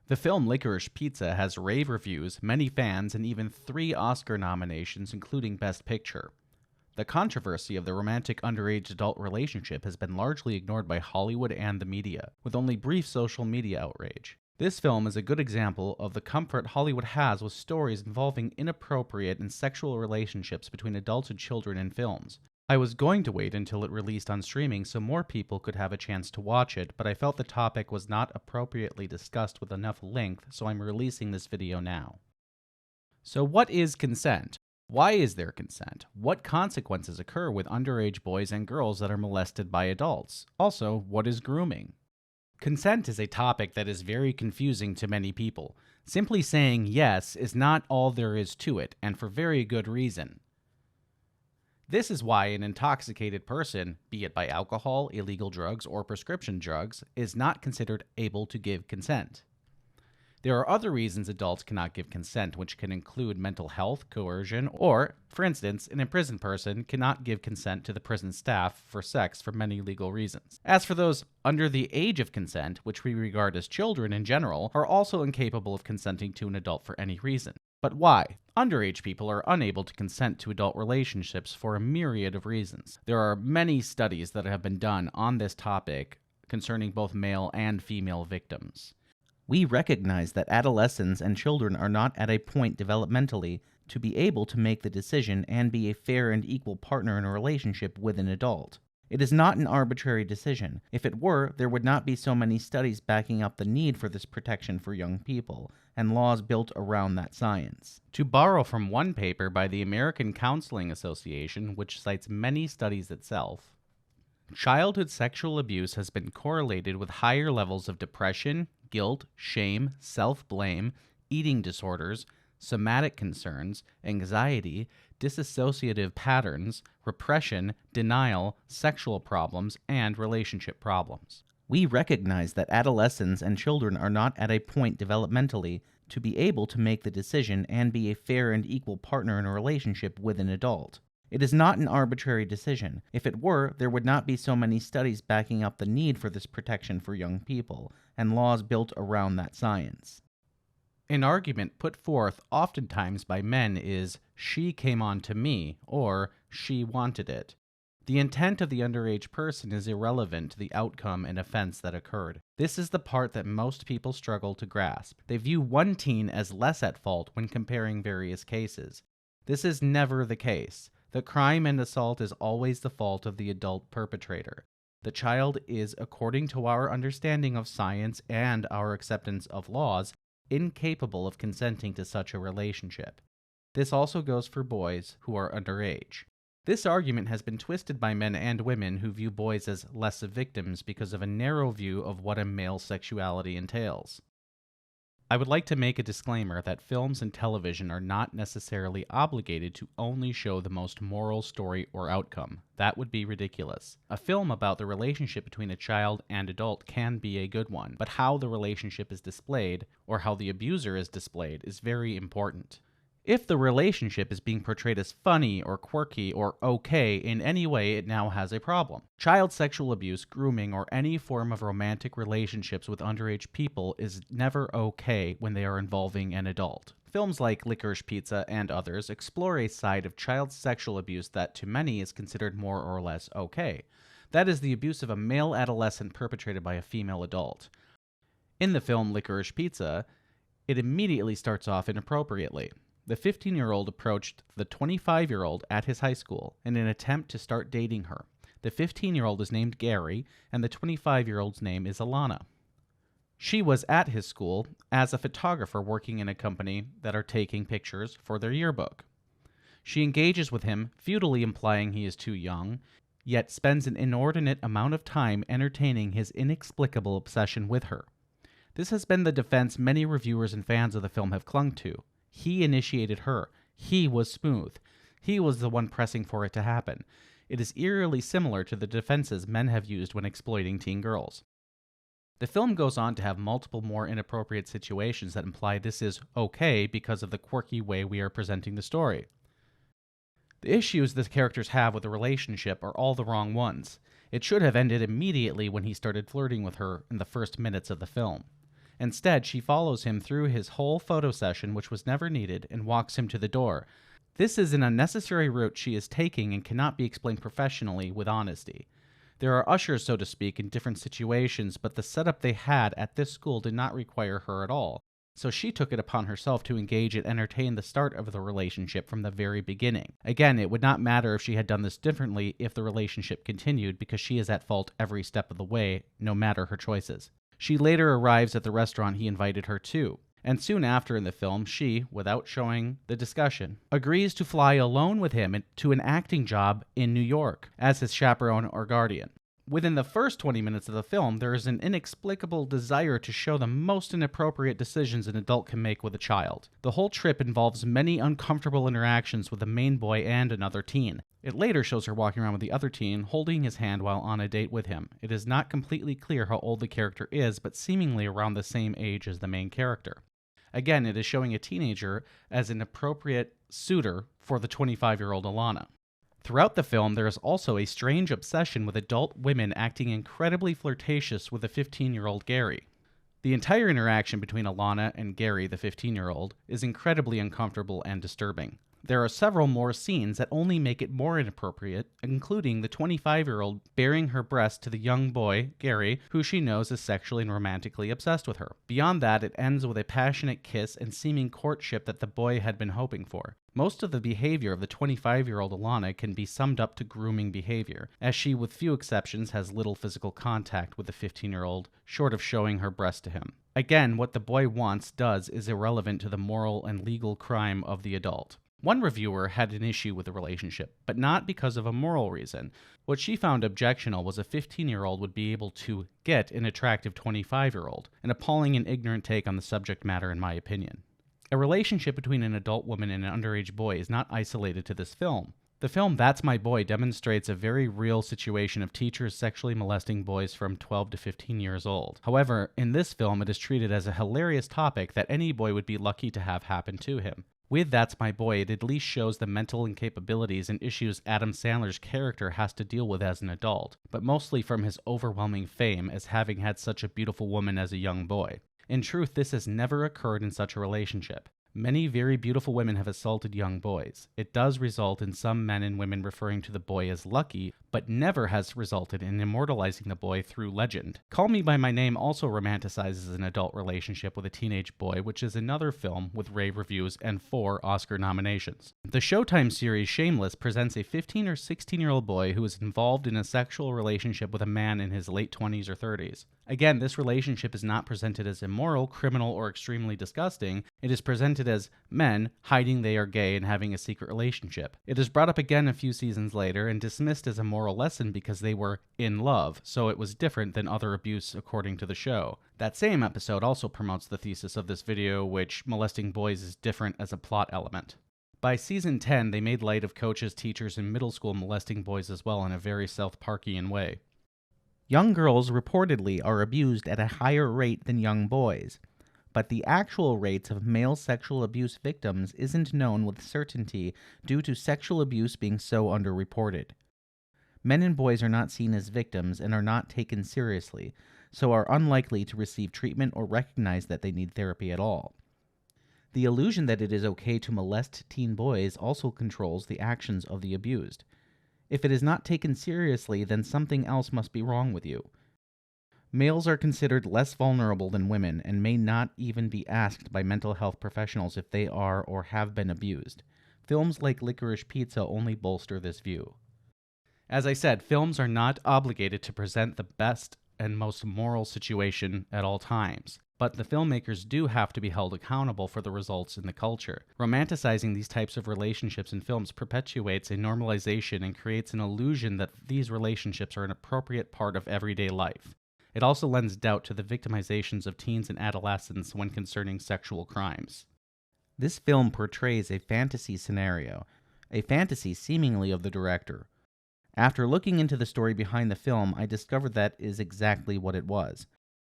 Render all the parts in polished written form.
The film Licorice Pizza has rave reviews, many fans, and even 3 Oscar nominations, including Best Picture. The controversy of the romantic underage adult relationship has been largely ignored by Hollywood and the media, with only brief social media outrage. This film is a good example of the comfort Hollywood has with stories involving inappropriate and sexual relationships between adults and children in films. I was going to wait until it released on streaming so more people could have a chance to watch it, but I felt the topic was not appropriately discussed with enough length, so I'm releasing this video now. So what is consent? Why is there consent? What consequences occur with underage boys and girls that are molested by adults? Also, what is grooming? Consent is a topic that is very confusing to many people. Simply saying yes is not all there is to it, and for very good reason. This is why an intoxicated person, be it by alcohol, illegal drugs, or prescription drugs, is not considered able to give consent. There are other reasons adults cannot give consent, which can include mental health, coercion, or, for instance, an imprisoned person cannot give consent to the prison staff for sex for many legal reasons. As for those under the age of consent, which we regard as children in general, are also incapable of consenting to an adult for any reason. But why? Underage people are unable to consent to adult relationships for a myriad of reasons. There are many studies that have been done on this topic concerning both male and female victims. We recognize that adolescents and children are not at a point developmentally to be able to make the decision and be a fair and equal partner in a relationship with an adult. It is not an arbitrary decision. If it were, there would not be so many studies backing up the need for this protection for young people, and laws built around that science. To borrow from one paper by the American Counseling Association, which cites many studies itself, childhood sexual abuse has been correlated with higher levels of depression, guilt, shame, self-blame, eating disorders, somatic concerns, anxiety, dissociative patterns, repression, denial, sexual problems, and relationship problems. We recognize that adolescents and children are not at a point developmentally to be able to make the decision and be a fair and equal partner in a relationship with an adult. It is not an arbitrary decision. If it were, there would not be so many studies backing up the need for this protection for young people, and laws built around that science. An argument put forth oftentimes by men is, "she came on to me," or "she wanted it." The intent of the underage person is irrelevant to the outcome and offense that occurred. This is the part that most people struggle to grasp. They view one teen as less at fault when comparing various cases. This is never the case. The crime and assault is always the fault of the adult perpetrator. The child is, according to our understanding of science and our acceptance of laws, incapable of consenting to such a relationship. This also goes for boys who are underage. This argument has been twisted by men and women who view boys as less of victims because of a narrow view of what a male sexuality entails. I would like to make a disclaimer that films and television are not necessarily obligated to only show the most moral story or outcome. That would be ridiculous. A film about the relationship between a child and adult can be a good one, but how the relationship is displayed, or how the abuser is displayed, is very important. If the relationship is being portrayed as funny or quirky or okay in any way, it now has a problem. Child sexual abuse, grooming, or any form of romantic relationships with underage people is never okay when they are involving an adult. Films like Licorice Pizza and others explore a side of child sexual abuse that to many is considered more or less okay. That is the abuse of a male adolescent perpetrated by a female adult. In the film Licorice Pizza, it immediately starts off inappropriately. The 15-year-old approached the 25-year-old at his high school in an attempt to start dating her. The 15-year-old is named Gary, and the 25-year-old's name is Alana. She was at his school as a photographer working in a company that are taking pictures for their yearbook. She engages with him, futilely implying he is too young, yet spends an inordinate amount of time entertaining his inexplicable obsession with her. This has been the defense many reviewers and fans of the film have clung to. He initiated her. He was smooth. He was the one pressing for it to happen. It is eerily similar to the defenses men have used when exploiting teen girls. The film goes on to have multiple more inappropriate situations that imply this is okay because of the quirky way we are presenting the story. The issues the characters have with the relationship are all the wrong ones. It should have ended immediately when he started flirting with her in the first minutes of the film. Instead, she follows him through his whole photo session, which was never needed, and walks him to the door. This is an unnecessary route she is taking and cannot be explained professionally with honesty. There are ushers, so to speak, in different situations, but the setup they had at this school did not require her at all. So she took it upon herself to engage and entertain the start of the relationship from the very beginning. Again, it would not matter if she had done this differently if the relationship continued, because she is at fault every step of the way, no matter her choices. She later arrives at the restaurant he invited her to, and soon after in the film, she, without showing the discussion, agrees to fly alone with him to an acting job in New York as his chaperone or guardian. Within the first 20 minutes of the film, there is an inexplicable desire to show the most inappropriate decisions an adult can make with a child. The whole trip involves many uncomfortable interactions with the main boy and another teen. It later shows her walking around with the other teen, holding his hand while on a date with him. It is not completely clear how old the character is, but seemingly around the same age as the main character. Again, it is showing a teenager as an appropriate suitor for the 25-year-old Alana. Throughout the film, there is also a strange obsession with adult women acting incredibly flirtatious with the 15-year-old Gary. The entire interaction between Alana and Gary, the 15-year-old, is incredibly uncomfortable and disturbing. There are several more scenes that only make it more inappropriate, including the 25-year-old baring her breast to the young boy, Gary, who she knows is sexually and romantically obsessed with her. Beyond that, it ends with a passionate kiss and seeming courtship that the boy had been hoping for. Most of the behavior of the 25-year-old Alana can be summed up to grooming behavior, as she, with few exceptions, has little physical contact with the 15-year-old, short of showing her breast to him. Again, what the boy does is irrelevant to the moral and legal crime of the adult. One reviewer had an issue with the relationship, but not because of a moral reason. What she found objectionable was a 15-year-old would be able to get an attractive 25-year-old, an appalling and ignorant take on the subject matter in my opinion. A relationship between an adult woman and an underage boy is not isolated to this film. The film That's My Boy demonstrates a very real situation of teachers sexually molesting boys from 12 to 15 years old. However, in this film it is treated as a hilarious topic that any boy would be lucky to have happen to him. With That's My Boy, it at least shows the mental incapabilities and issues Adam Sandler's character has to deal with as an adult, but mostly from his overwhelming fame as having had such a beautiful woman as a young boy. In truth, this has never occurred in such a relationship. Many very beautiful women have assaulted young boys. It does result in some men and women referring to the boy as lucky, but never has resulted in immortalizing the boy through legend. Call Me By My Name also romanticizes an adult relationship with a teenage boy, which is another film with rave reviews and 4 Oscar nominations. The Showtime series Shameless presents a 15 or 16-year-old boy who is involved in a sexual relationship with a man in his late 20s or 30s. Again, this relationship is not presented as immoral, criminal, or extremely disgusting. It is presented as men hiding they are gay and having a secret relationship. It is brought up again a few seasons later and dismissed as a moral lesson because they were in love, so it was different than other abuse according to the show. That same episode also promotes the thesis of this video, which molesting boys is different as a plot element. By season 10, they made light of coaches, teachers, and middle school molesting boys as well in a very South Parkian way. Young girls reportedly are abused at a higher rate than young boys, but the actual rates of male sexual abuse victims isn't known with certainty due to sexual abuse being so underreported. Men and boys are not seen as victims and are not taken seriously, so are unlikely to receive treatment or recognize that they need therapy at all. The illusion that it is okay to molest teen boys also controls the actions of the abused. If it is not taken seriously, then something else must be wrong with you. Males are considered less vulnerable than women and may not even be asked by mental health professionals if they are or have been abused. Films like Licorice Pizza only bolster this view. As I said, films are not obligated to present the best and most moral situation at all times, but the filmmakers do have to be held accountable for the results in the culture. Romanticizing these types of relationships in films perpetuates a normalization and creates an illusion that these relationships are an appropriate part of everyday life. It also lends doubt to the victimizations of teens and adolescents when concerning sexual crimes. This film portrays a fantasy scenario, a fantasy seemingly of the director. After looking into the story behind the film, I discovered that is exactly what it was.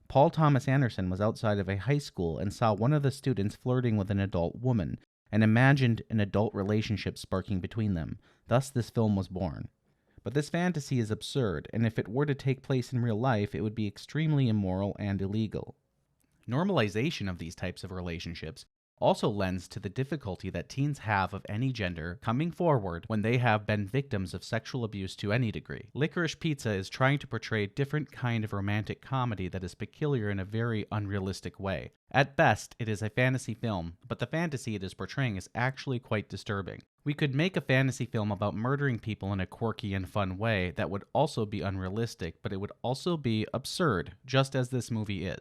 Paul Thomas Anderson was outside of a high school and saw one of the students flirting with an adult woman, and imagined an adult relationship sparking between them. Thus, this film was born. But this fantasy is absurd, and if it were to take place in real life, it would be extremely immoral and illegal. Normalization of these types of relationships also lends to the difficulty that teens have of any gender coming forward when they have been victims of sexual abuse to any degree. Licorice Pizza is trying to portray a different kind of romantic comedy that is peculiar in a very unrealistic way. At best, it is a fantasy film, but the fantasy it is portraying is actually quite disturbing. We could make a fantasy film about murdering people in a quirky and fun way that would also be unrealistic, but it would also be absurd, just as this movie is.